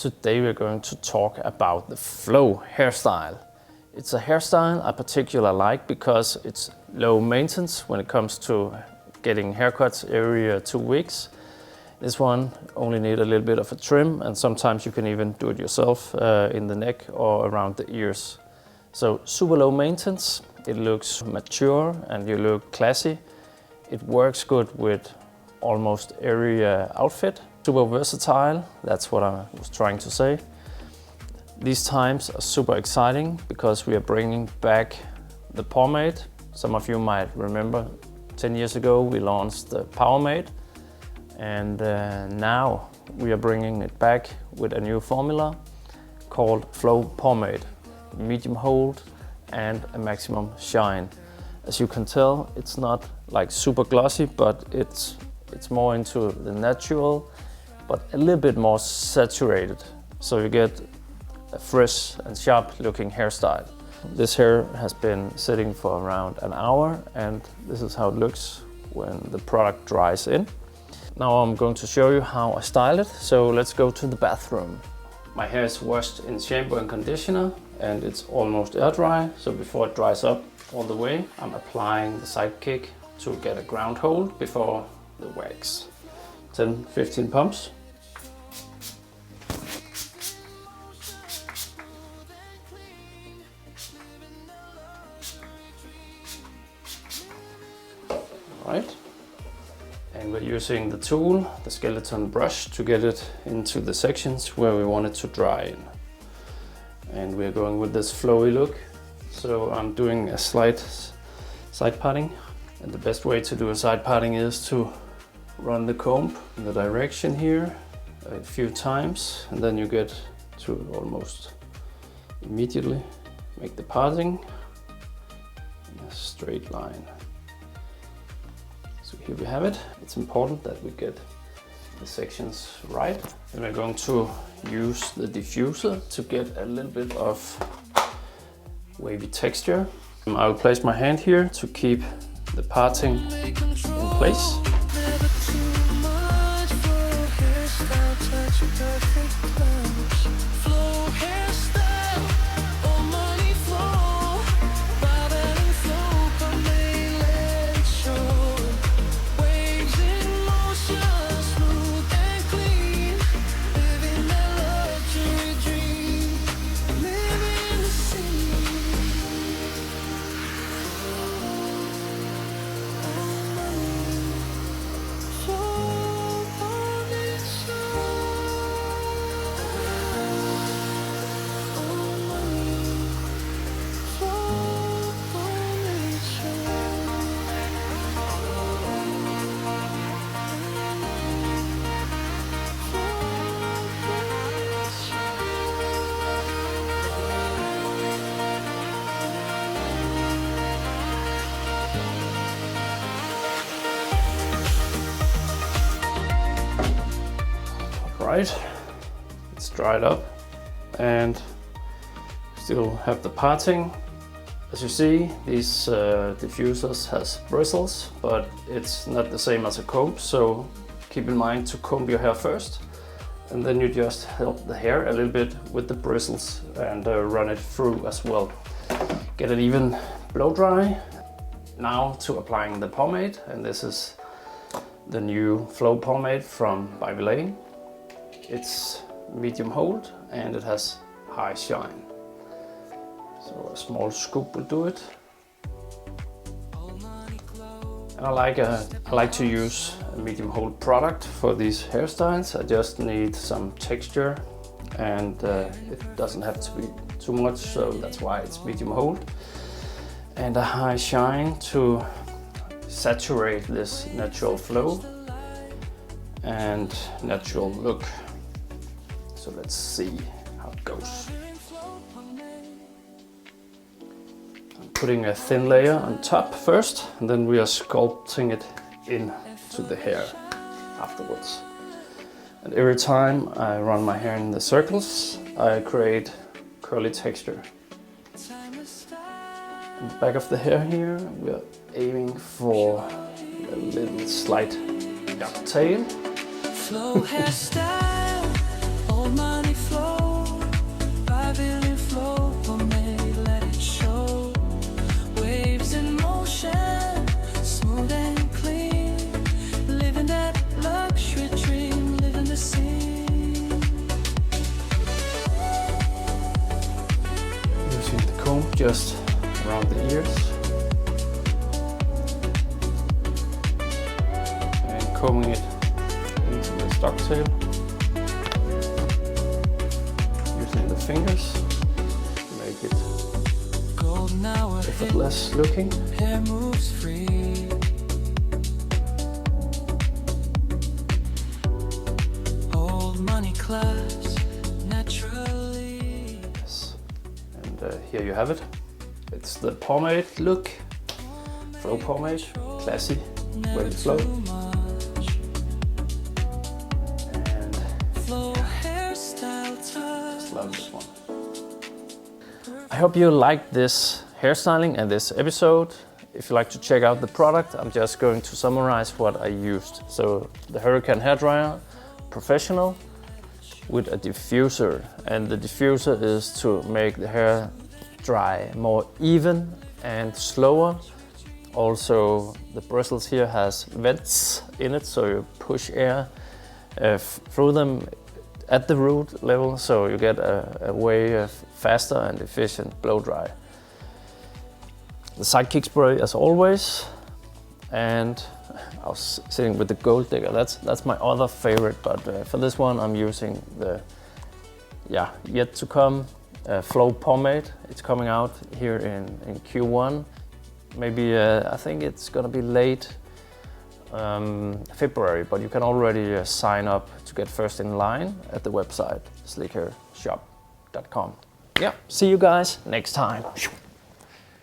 Today we're going to talk about the Flow hairstyle. It's a hairstyle I particularly like because it's low maintenance when it comes to getting haircuts every 2 weeks. This one only needs a little bit of a trim, and sometimes you can even do it yourself in the neck or around the ears. So super low maintenance, it looks mature and you look classy. It works good with almost every outfit. Super versatile, that's what I was trying to say. These times are super exciting because we are bringing back the pomade. Some of you might remember 10 years ago we launched the Pomade, and now we are bringing it back with a new formula called Flow Pomade. Medium hold and a maximum shine. As you can tell, it's not like super glossy, but it's more into the natural, but a little bit more saturated. So you get a fresh and sharp looking hairstyle. This hair has been sitting for around an hour, and this is how it looks when the product dries in. Now I'm going to show you how I style it, so let's go to the bathroom. My hair is washed in shampoo and conditioner, and it's almost air dry, so before it dries up all the way, I'm applying the sidekick to get a ground hold before the wax. 10-15 pumps. Right. And we're using the tool, the skeleton brush, to get it into the sections where we want it to dry in. And we're going with this flowy look. So I'm doing a slight side parting. And the best way to do a side parting is to run the comb in the direction here a few times, and then you get to almost immediately make the parting in a straight line. So here we have it. It's important that we get the sections right. And we're going to use the diffuser to get a little bit of wavy texture. I will place my hand here to keep the parting in place. Right, it's dried up and still have the parting. As you see, these diffusers has bristles, but it's not the same as a comb, so keep in mind to comb your hair first, and then you just help the hair a little bit with the bristles and run it through as well. Get it even blow dry. Now to applying the pomade, and this is the new Flow Pomade from By Vilain. It's medium hold and it has high shine. So a small scoop will do it. And I like to use a medium hold product for these hairstyles. I just need some texture, and it doesn't have to be too much, so that's why it's medium hold. And a high shine to saturate this natural flow and natural look. So let's see how it goes. I'm putting a thin layer on top first, and then we are sculpting it into the hair afterwards. And every time I run my hair in the circles, I create curly texture. In the back of the hair here, we are aiming for a little slight ducktail. Flow hairstyle. Old money flow, by Vilain Flow Pomade, let it show. Waves in motion, smooth and clean. Living that luxury dream, living the scene. Using the comb just around the ears. And combing it into the stock tail. Using the fingers to make it Golden hour effortless looking. hair moves free. Old money class naturally. Yes. And here you have it. It's the pomade look. Flow pomade, classy, ready to flow. And Flow hairstyle touch. just love this one. I hope you liked this hairstyling and this episode. If you like to check out the product, I'm just going to summarize what I used. So the Hurricane Hairdryer, professional, with a diffuser. And the diffuser is to make the hair dry more even and slower. Also, the bristles here has vents in it, so you push air through them at the root level, so you get a way of faster and efficient blow dry. The sidekick spray as always, and I was sitting with the gold digger. That's my other favorite, but for this one I'm using the yet to come flow pomade. It's coming out here in Q1. Maybe I think it's gonna be late February, but you can already sign up to get first in line at the website slikhaarshop.com. Yeah, see you guys next time.